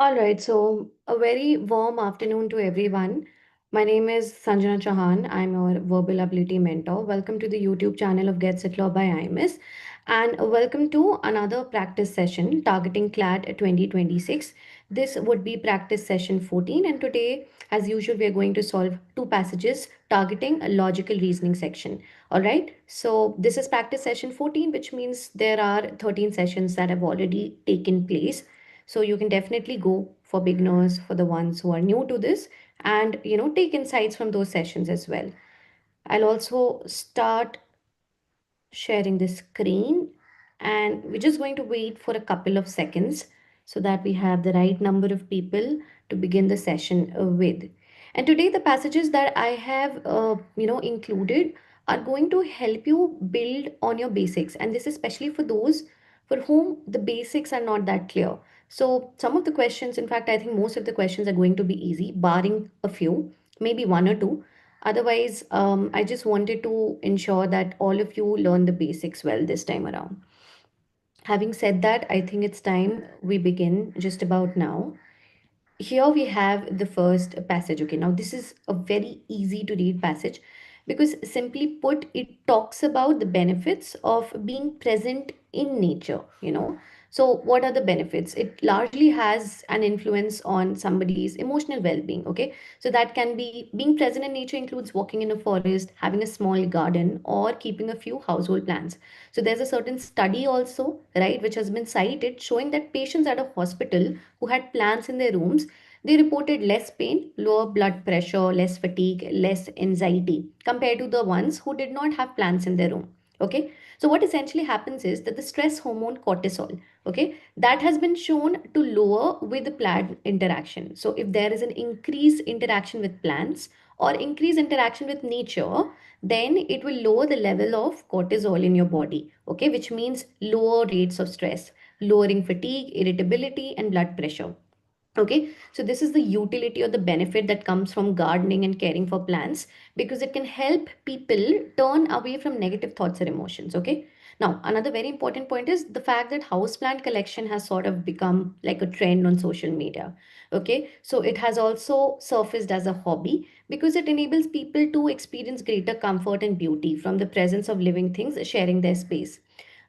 All right, so a very warm afternoon to everyone. My name is Sanjana Chauhan. I'm your verbal ability mentor. Welcome to the YouTube channel of Get Set Law by IMS, and welcome to another practice session targeting CLAT 2026. This would be practice session 14, and today, as usual, we are going to solve two passages targeting a logical reasoning section. All right, so this is practice session 14, which means there are 13 sessions that have already taken place, so you can definitely go for beginners, for the ones who are new to this, and take insights from those sessions as well. I'll also start sharing the screen, and we're just going to wait for a couple of seconds so that we have the right number of people to begin the session with. And today the passages that I have included are going to help you build on your basics, and this is especially for those for whom the basics are not that clear. So some of the questions, in fact I think most of the questions are going to be easy, barring a few, maybe one or two. Otherwise, I just wanted to ensure that all of you learn the basics well this time around. Having said that, I think it's time we begin just about now. Here we have the first passage. Okay, now this is a very easy to read passage because simply put, it talks about the benefits of being present in nature. So what are the benefits? It largely has an influence on somebody's emotional well-being. Okay, so that can be being present in nature includes walking in a forest, having a small garden, or keeping a few household plants. So there's a certain study also, right, which has been cited showing that patients at a hospital who had plants in their rooms, they reported less pain, lower blood pressure, less fatigue, less anxiety compared to the ones who did not have plants in their room. Okay. So what essentially happens is that the stress hormone cortisol, okay, that has been shown to lower with the plant interaction. So if there is an increased interaction with plants or increased interaction with nature, then it will lower the level of cortisol in your body, okay, which means lower rates of stress, lowering fatigue, irritability, and blood pressure. Okay, so this is the utility or the benefit that comes from gardening and caring for plants, because it can help people turn away from negative thoughts or emotions. Okay, now another very important point is the fact that houseplant collection has sort of become like a trend on social media. Okay, so it has also surfaced as a hobby because it enables people to experience greater comfort and beauty from the presence of living things sharing their space.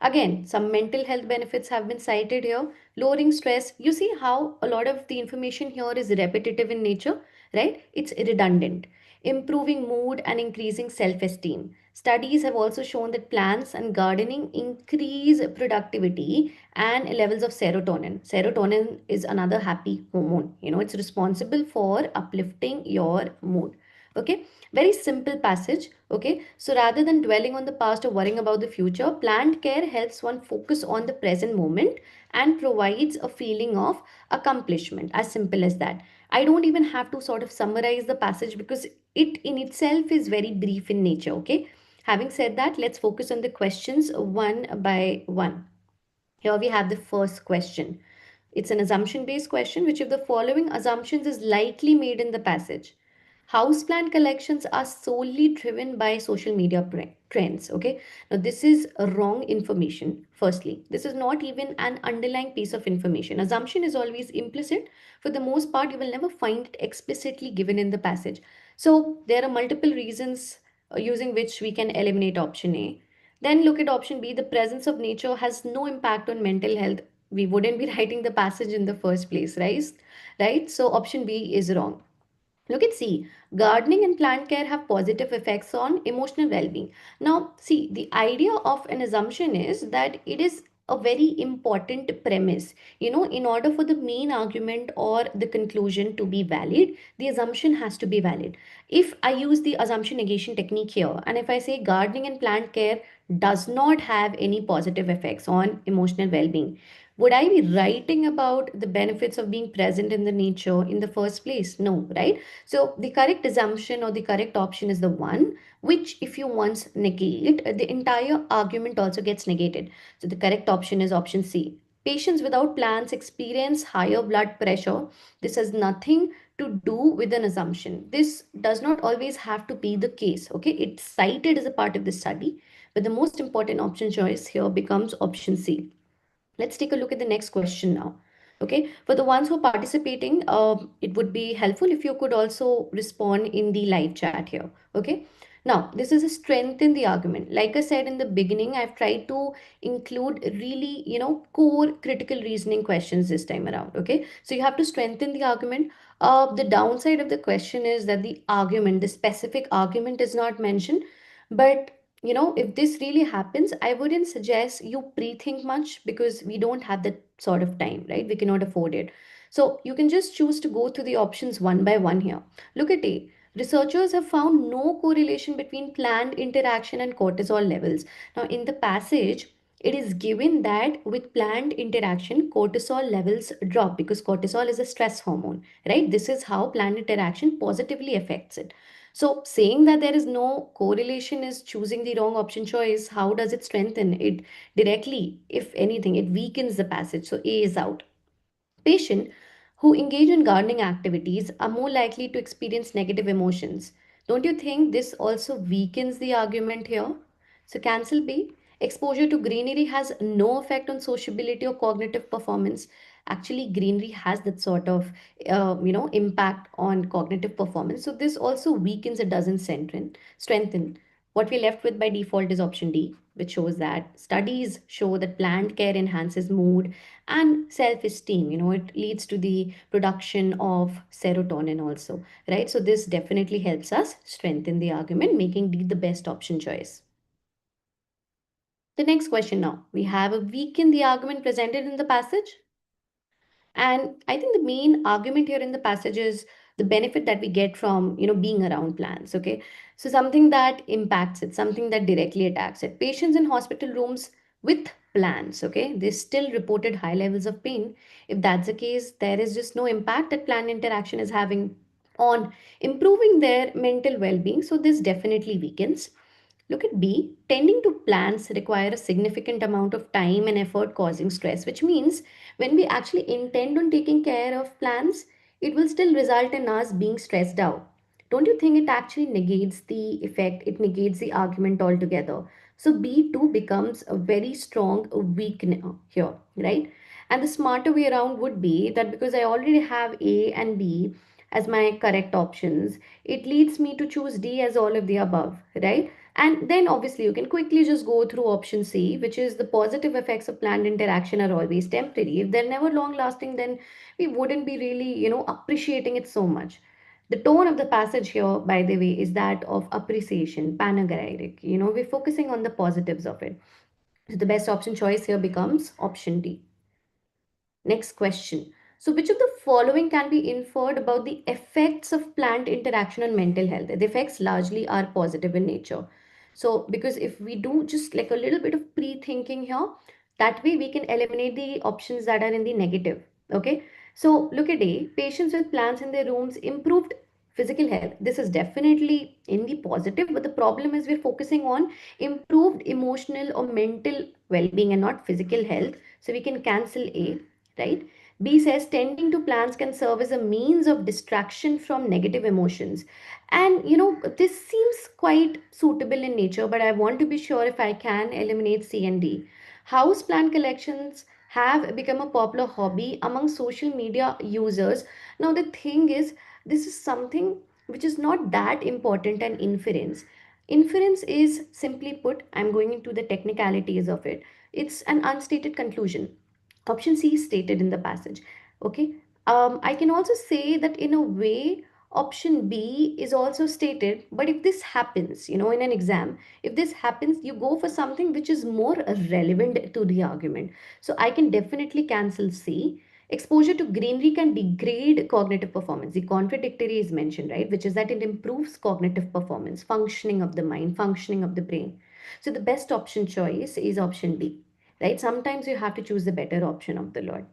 Again, some mental health benefits have been cited here. Lowering stress. You see how a lot of the information here is repetitive in nature, right? It's redundant. Improving mood and increasing self esteem. Studies have also shown that plants and gardening increase productivity and levels of serotonin. Serotonin is another happy hormone. It's responsible for uplifting your mood. Okay, very simple passage. Okay, so rather than dwelling on the past or worrying about the future, plant care helps one focus on the present moment and provides a feeling of accomplishment. As simple as that. I don't even have to sort of summarize the passage because it in itself is very brief in nature. Okay, having said that, let's focus on the questions one by one. Here we have the first question. It's an assumption based question. Which of the following assumptions is likely made in the passage? Houseplant collections are solely driven by social media trends. Okay, now this is a wrong information. Firstly, this is not even an underlying piece of information. Assumption is always implicit. For the most part, you will never find it explicitly given in the passage. So there are multiple reasons using which we can eliminate option A. Then look at option B. The presence of nature has no impact on mental health. We wouldn't be writing the passage in the first place, right? Right? So option B is wrong. Look at C. Gardening and plant care have positive effects on emotional well being. Now, see, the idea of an assumption is that it is a very important premise. In order for the main argument or the conclusion to be valid, the assumption has to be valid. If I use the assumption negation technique here, and if I say gardening and plant care does not have any positive effects on emotional well being, would I be writing about the benefits of being present in the nature in the first place? No, right? So the correct assumption or the correct option is the one which, if you once negate, the entire argument also gets negated. So the correct option is option C. Patients without plants experience higher blood pressure. This has nothing to do with an assumption. This does not always have to be the case. Okay, it's cited as a part of the study, but the most important option choice here becomes option C. Let's take a look at the next question now. Okay, for the ones who are participating, it would be helpful if you could also respond in the live chat here. Okay, now this is a strengthen the argument. Like I said in the beginning, I've tried to include really, core critical reasoning questions this time around. Okay, so you have to strengthen the argument. The downside of the question is that the argument, the specific argument is not mentioned, but if this really happens, I wouldn't suggest you pre-think much because we don't have that sort of time, right? We cannot afford it. So you can just choose to go through the options one by one here. Look at A. Researchers have found no correlation between planned interaction and cortisol levels. Now, in the passage, it is given that with planned interaction, cortisol levels drop because cortisol is a stress hormone, right? This is how planned interaction positively affects it. So saying that there is no correlation is choosing the wrong option choice. How does it strengthen it directly? If anything, it weakens the passage. So A is out. Patients who engage in gardening activities are more likely to experience negative emotions. Don't you think this also weakens the argument here? So cancel B. Exposure to greenery has no effect on sociability or cognitive performance. Actually, greenery has that sort of impact on cognitive performance. So this also weakens, it doesn't strengthen. What we're left with by default is option D, which shows that studies show that plant care enhances mood and self-esteem. It leads to the production of serotonin also, right? So this definitely helps us strengthen the argument, making D the best option choice. The next question now, we have a weaken the argument presented in the passage. And I think the main argument here in the passage is the benefit that we get from, being around plants. Okay. So something that impacts it, something that directly attacks it. Patients in hospital rooms with plants, okay, they still reported high levels of pain. If that's the case, there is just no impact that plant interaction is having on improving their mental well-being. So this definitely weakens. Look at B. Tending to plants require a significant amount of time and effort causing stress, which means when we actually intend on taking care of plants, it will still result in us being stressed out. Don't you think it actually negates the effect? It negates the argument altogether. So B2 becomes a very strong weakener here, right? And the smarter way around would be that because I already have A and B as my correct options, it leads me to choose D as all of the above, right? And then obviously you can quickly just go through option C, which is the positive effects of planned interaction are always temporary. If they're never long lasting, then we wouldn't be really, appreciating it so much. The tone of the passage here, by the way, is that of appreciation, panegyric. We're focusing on the positives of it. So the best option choice here becomes option D. Next question. So, which of the following can be inferred about the effects of plant interaction on mental health? The effects largely are positive in nature. So, because if we do just like a little bit of pre thinking here, that way we can eliminate the options that are in the negative. Okay. So, look at A. Patients with plants in their rooms improved physical health. This is definitely in the positive, but the problem is we're focusing on improved emotional or mental well being and not physical health. So, we can cancel A, right? B says tending to plants can serve as a means of distraction from negative emotions. And this seems quite suitable in nature, but I want to be sure if I can eliminate C and D. House plant collections have become a popular hobby among social media users. Now, the thing is, this is something which is not that important an inference. Inference is simply put, I'm going into the technicalities of it. It's an unstated conclusion. Option C is stated in the passage. Okay. I can also say that in a way, option B is also stated. But if this happens, in an exam, if this happens, you go for something which is more relevant to the argument. So I can definitely cancel C. Exposure to greenery can degrade cognitive performance. The contradictory is mentioned, right? Which is that it improves cognitive performance, functioning of the mind, functioning of the brain. So the best option choice is option B, right? Sometimes you have to choose the better option of the lot.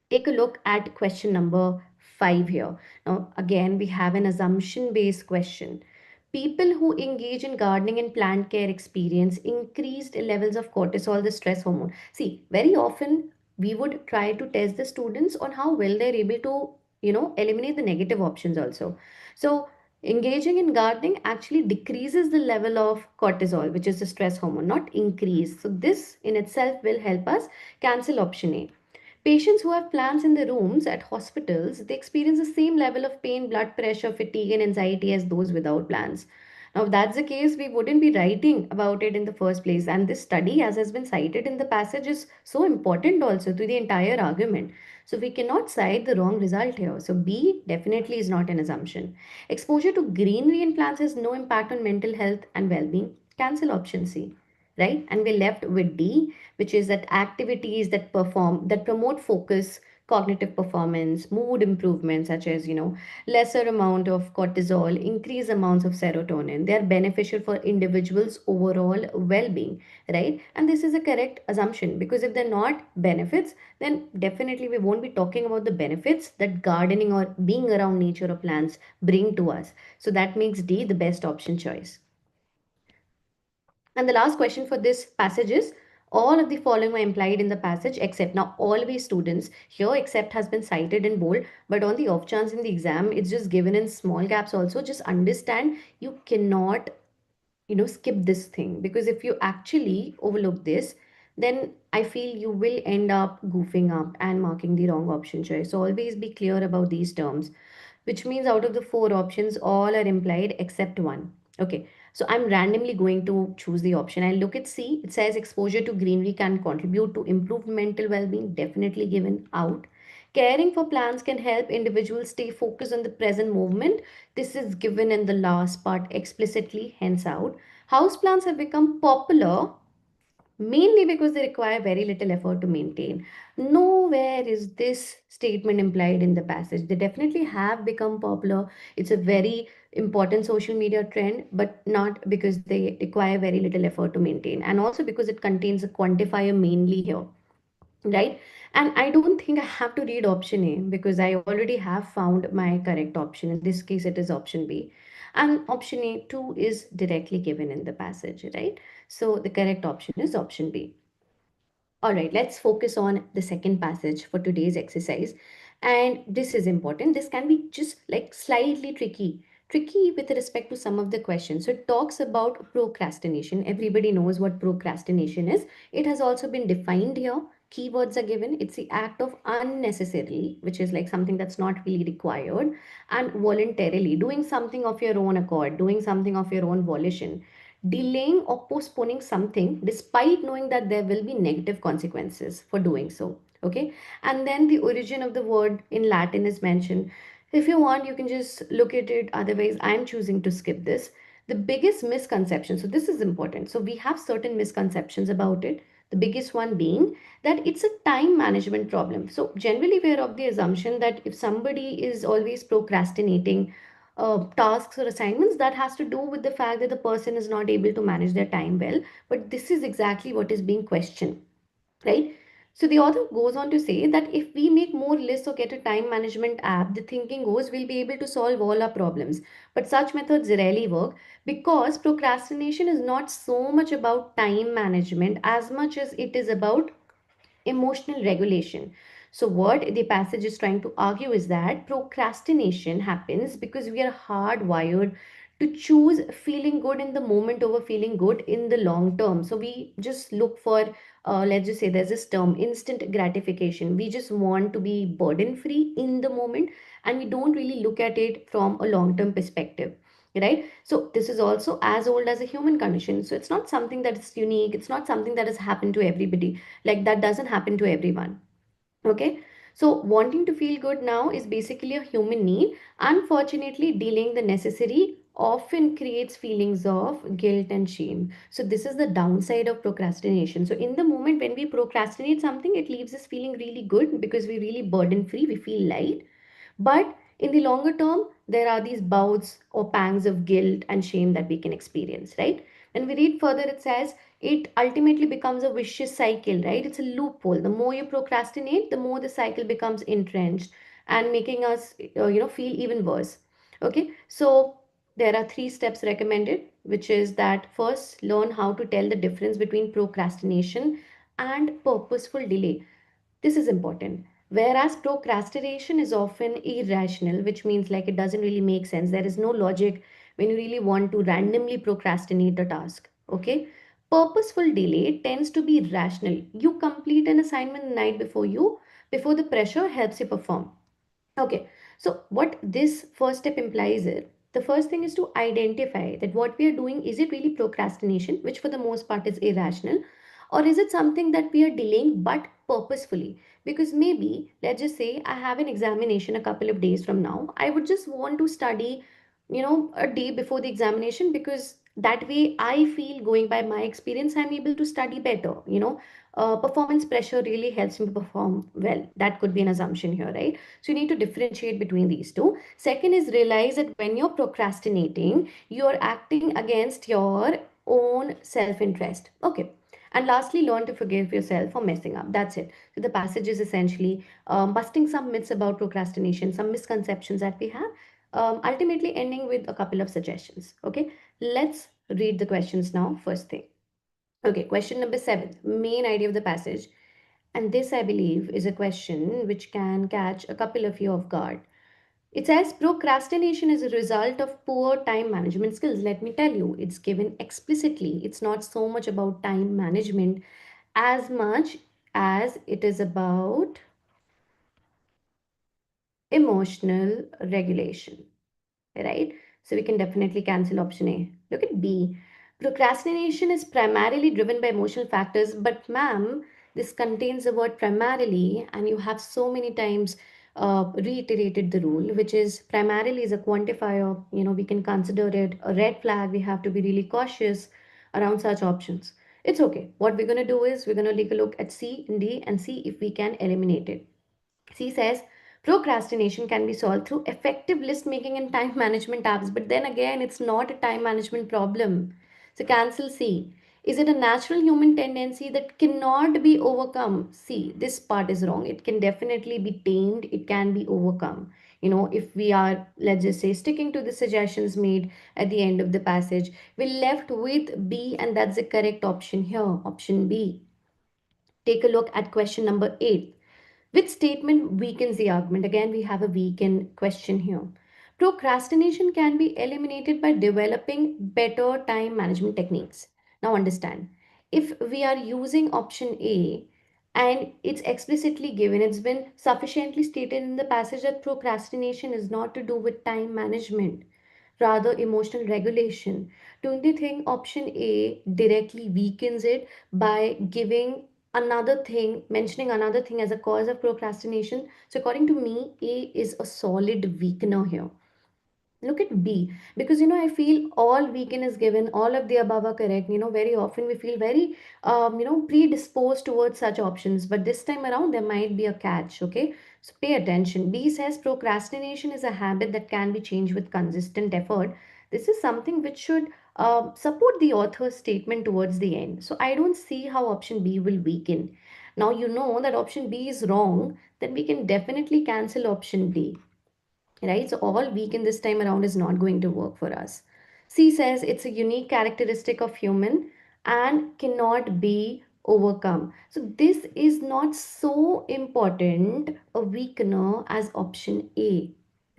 Take a look at question number 5 here. Now, again, we have an assumption based question. People who engage in gardening and plant care experience increased levels of cortisol, the stress hormone. See, very often we would try to test the students on how well they're able to, eliminate the negative options also. So, engaging in gardening actually decreases the level of cortisol, which is the stress hormone, not increase. So, this in itself will help us cancel option A. Patients who have plants in the rooms at hospitals, they experience the same level of pain, blood pressure, fatigue, and anxiety as those without plants. Now, if that's the case, we wouldn't be writing about it in the first place. And this study, as has been cited in the passage, is so important also to the entire argument. So we cannot cite the wrong result here. So B definitely is not an assumption. Exposure to greenery in plants has no impact on mental health and well-being. Cancel option C, right? And we're left with D, which is that activities that promote focus, cognitive performance, mood improvement, such as, lesser amount of cortisol, increase amounts of serotonin. They are beneficial for individuals' overall well-being, right? And this is a correct assumption, because if they're not benefits, then definitely we won't be talking about the benefits that gardening or being around nature or plants bring to us. So that makes D the best option choice. And the last question for this passage is, all of the following are implied in the passage except. Now, always students, here except has been cited in bold, but on the off chance in the exam, it's just given in small caps also. Just understand you cannot, skip this thing, because if you actually overlook this, then I feel you will end up goofing up and marking the wrong option choice. So always be clear about these terms, which means out of the four options, all are implied except one. Okay, so I'm randomly going to choose the option. I look at C. It says exposure to greenery can contribute to improved mental well-being. Definitely given out. Caring for plants can help individuals stay focused on the present moment. This is given in the last part explicitly, hence out. Houseplants have become popular mainly because they require very little effort to maintain. Nowhere is this statement implied in the passage. They definitely have become popular. It's a very important social media trend, but not because they require very little effort to maintain. And also because it contains a quantifier mainly here, right? And I don't think I have to read option A, because I already have found my correct option. In this case, it is option B. And option A too is directly given in the passage, right? So the correct option is option B. All right, let's focus on the second passage for today's exercise. And this is important. This can be just like slightly tricky with respect to some of the questions. So it talks about procrastination. Everybody knows what procrastination is. It has also been defined here. Keywords are given. It's the act of unnecessarily, which is like something that's not really required, and voluntarily doing something of your own accord, doing something of your own volition, delaying or postponing something despite knowing that there will be negative consequences for doing so. Okay, and then the origin of the word in Latin is mentioned. If you want, you can just look at it, otherwise I'm choosing to skip this. The biggest misconception, so this is important, so we have certain misconceptions about it. The biggest one being that it's a time management problem. So generally we're of the assumption that if somebody is always procrastinating tasks or assignments, that has to do with the fact that the person is not able to manage their time well. But this is exactly what is being questioned, right? So the author goes on to say that if we make more lists or get a time management app, the thinking goes we'll be able to solve all our problems. But such methods rarely work, because procrastination is not so much about time management as much as it is about emotional regulation. So, what the passage is trying to argue is that procrastination happens because we are hardwired to choose feeling good in the moment over feeling good in the long term. So, we just look for, let's just say there's this term, instant gratification. We just want to be burden free in the moment, and we don't really look at it from a long term perspective, right? So this is also as old as a human condition. So it's not something that is unique, it's not something that has happened to everybody. Like, that doesn't happen to everyone. Okay, so wanting to feel good now is basically a human need. Unfortunately, delaying the necessary often creates feelings of guilt and shame. So this is the downside of procrastination. So in the moment when we procrastinate something, it leaves us feeling really good because we're really burden free, we feel light. But in the longer term, there are these bouts or pangs of guilt and shame that we can experience, right? When we read further, it says it ultimately becomes a vicious cycle, right? It's a loophole. The more you procrastinate, the more the cycle becomes entrenched and making us, feel even worse. Okay, so there are three steps recommended, which is that first, learn how to tell the difference between procrastination and purposeful delay. This is important. Whereas procrastination is often irrational, which means like it doesn't really make sense. There is no logic when you really want to randomly procrastinate a task. Okay. Purposeful delay tends to be rational. You complete an assignment the night before the pressure helps you perform. Okay, so what this first step implies is the first thing is to identify that what we are doing, is it really procrastination, which for the most part is irrational, or is it something that we are delaying but purposefully? Because maybe, let's just say, I have an examination a couple of days from now. I would just want to study, a day before the examination, because that way I feel, going by my experience, I'm able to study better. Performance pressure really helps me perform well. That could be an assumption here, right? So you need to differentiate between these two. Second is realize that when you're procrastinating, you're acting against your own self-interest. Okay. And lastly, learn to forgive yourself for messing up. That's it. So the passage is essentially busting some myths about procrastination, some misconceptions that we have, ultimately ending with a couple of suggestions. Okay. Let's read the questions now. First thing. Okay. Question number 7, main idea of the passage. And this, I believe, is a question which can catch a couple of you off guard. It says procrastination is a result of poor time management skills. Let me tell you, it's given explicitly. It's not so much about time management as much as it is about emotional regulation, right? So we can definitely cancel option A. Look at B. Procrastination is primarily driven by emotional factors, but ma'am, this contains the word primarily, and you have so many times reiterated the rule, which is primarily is a quantifier. We can consider it a red flag. We have to be really cautious around such options. It's okay. What we're going to do is we're going to take a look at C and D and see if we can eliminate it. C says procrastination can be solved through effective list making and time management apps, but then again, it's not a time management problem. So, cancel C. Is it a natural human tendency that cannot be overcome? C. This part is wrong. It can definitely be tamed, it can be overcome. If we are, let's just say, sticking to the suggestions made at the end of the passage, we're left with B, and that's the correct option here, option B. Take a look at question number 8. Which statement weakens the argument? Again, we have a weaken question here. Procrastination can be eliminated by developing better time management techniques. Now, understand, if we are using option A and it's explicitly given, it's been sufficiently stated in the passage that procrastination is not to do with time management, rather emotional regulation. Don't you think option A directly weakens it by giving another thing, mentioning another thing as a cause of procrastination? So, according to me, A is a solid weakener here. Look at B, because I feel all weekend is given, all of the above are correct. Very often we feel very predisposed towards such options, but this time around there might be a catch. Okay, so pay attention. B says procrastination is a habit that can be changed with consistent effort. This is something which should support the author's statement towards the end. So I don't see how option B will weaken. Now you know that option B is wrong, then we can definitely cancel option B, right? So all weekend this time around is not going to work for us. C says it's a unique characteristic of human and cannot be overcome. So this is not so important a weakener as option A,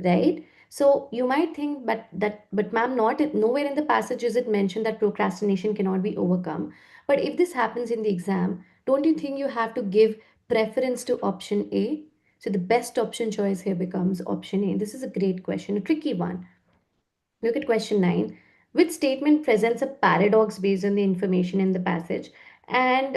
right? So you might think, but ma'am, not nowhere in the passage is it mentioned that procrastination cannot be overcome. But if this happens in the exam, don't you think you have to give preference to option A? So the best option choice here becomes option A. This is a great question, a tricky one. Look at question 9. Which statement presents a paradox based on the information in the passage? And,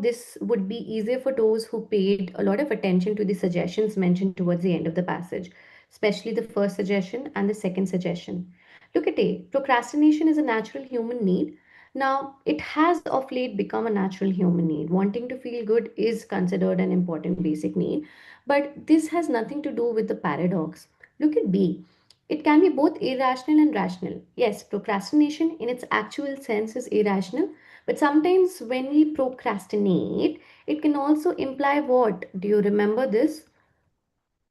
this would be easier for those who paid a lot of attention to the suggestions mentioned towards the end of the passage, especially the first suggestion and the second suggestion. Look at A. Procrastination is a natural human need. Now, it has of late become a natural human need. Wanting to feel good is considered an important basic need, but this has nothing to do with the paradox. Look at B. It can be both irrational and rational. Yes, procrastination in its actual sense is irrational, but sometimes when we procrastinate, it can also imply what? Do you remember this?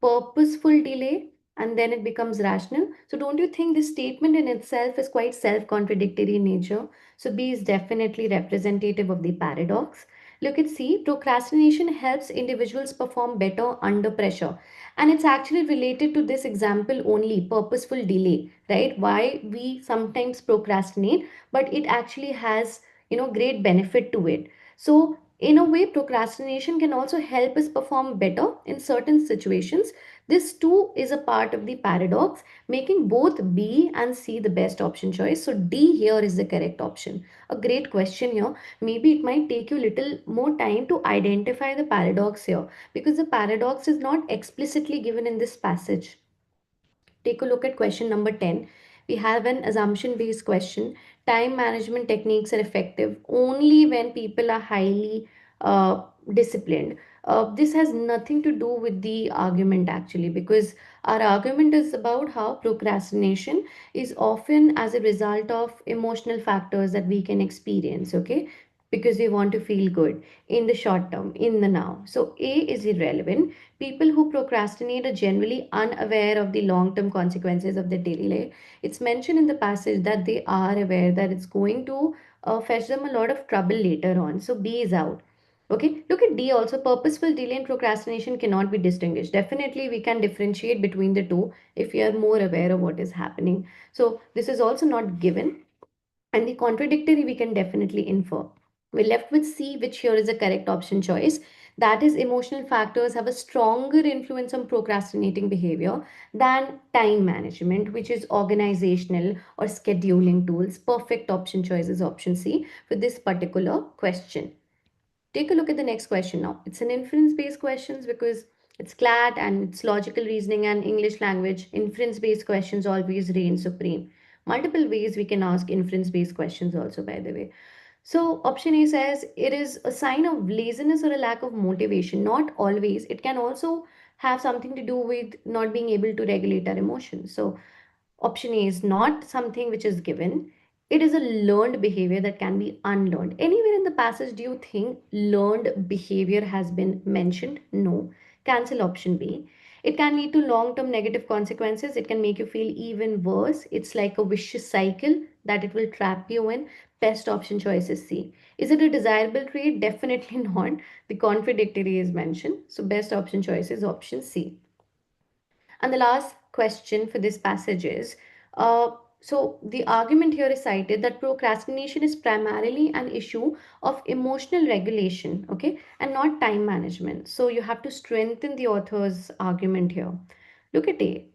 Purposeful delay, and then it becomes rational. So don't you think this statement in itself is quite self-contradictory in nature? So B is definitely representative of the paradox. Look at C. Procrastination helps individuals perform better under pressure. And it's actually related to this example only, purposeful delay, right? Why we sometimes procrastinate, but it actually has great benefit to it. So in a way, procrastination can also help us perform better in certain situations. This too is a part of the paradox, making both B and C the best option choice. So D here is the correct option. A great question here. Maybe it might take you a little more time to identify the paradox here, because the paradox is not explicitly given in this passage. Take a look at question number 10. We have an assumption based question. Time management techniques are effective only when people are highly disciplined. This has nothing to do with the argument actually, because our argument is about how procrastination is often as a result of emotional factors that we can experience, okay? Because we want to feel good in the short term, in the now. So A is irrelevant. People who procrastinate are generally unaware of the long term consequences of their daily life. It's mentioned in the passage that they are aware that it's going to fetch them a lot of trouble later on. So B is out. Okay, look at D also. Purposeful delay and procrastination cannot be distinguished. Definitely, we can differentiate between the two if we are more aware of what is happening. So, this is also not given, and the contradictory we can definitely infer. We're left with C, which here is a correct option choice. That is, emotional factors have a stronger influence on procrastinating behavior than time management, which is organizational or scheduling tools. Perfect option choice is option C for this particular question. Take a look at the next question now. It's an inference based questions because it's CLAT and it's logical reasoning and English language. Inference based questions always reign supreme. Multiple ways we can ask inference based questions also, by the way. So option A says it is a sign of laziness or a lack of motivation. Not always. It can also have something to do with not being able to regulate our emotions. So option A is not something which is given. It is a learned behavior that can be unlearned. Anywhere in the passage, do you think learned behavior has been mentioned? No. Cancel option B. It can lead to long term negative consequences. It can make you feel even worse. It's like a vicious cycle that it will trap you in. Best option choice is C. Is it a desirable trait? Definitely not. The contradictory is mentioned. So, best option choice is option C. And the last question for this passage is so the argument here is cited that procrastination is primarily an issue of emotional regulation, okay, and not time management. So you have to strengthen the author's argument here. Look at A.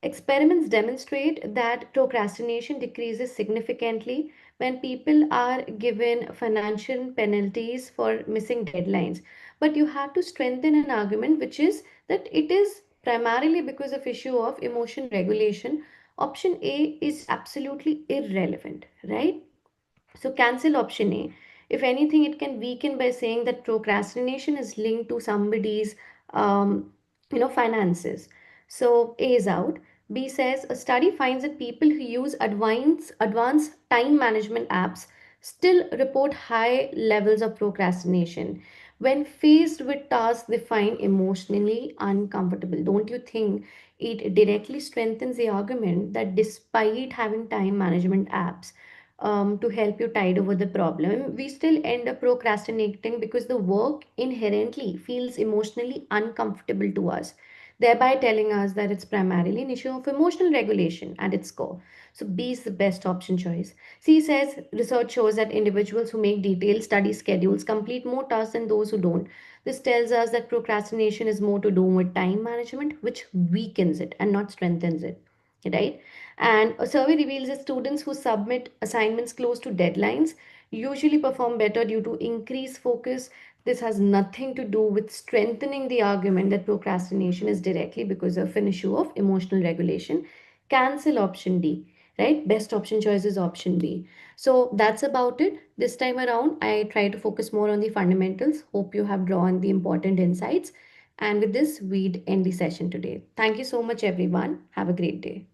Experiments demonstrate that procrastination decreases significantly when people are given financial penalties for missing deadlines. But you have to strengthen an argument which is that it is primarily because of issue of emotion regulation. Option A is absolutely irrelevant, right? So cancel option A. If anything, it can weaken by saying that procrastination is linked to somebody's, finances. So A is out. B says a study finds that people who use advanced time management apps still report high levels of procrastination when faced with tasks they find emotionally uncomfortable. Don't you think it directly strengthens the argument that despite having time management apps, to help you tide over the problem, we still end up procrastinating because the work inherently feels emotionally uncomfortable to us, thereby telling us that it's primarily an issue of emotional regulation at its core. So B is the best option choice. C says research shows that individuals who make detailed study schedules complete more tasks than those who don't. This tells us that procrastination is more to do with time management, which weakens it and not strengthens it, right? And a survey reveals that students who submit assignments close to deadlines usually perform better due to increased focus. This has nothing to do with strengthening the argument that procrastination is directly because of an issue of emotional regulation. Cancel option D, right? Best option choice is option B. So that's about it. This time around, I try to focus more on the fundamentals. Hope you have drawn the important insights. And with this, we'd end the session today. Thank you so much, everyone. Have a great day.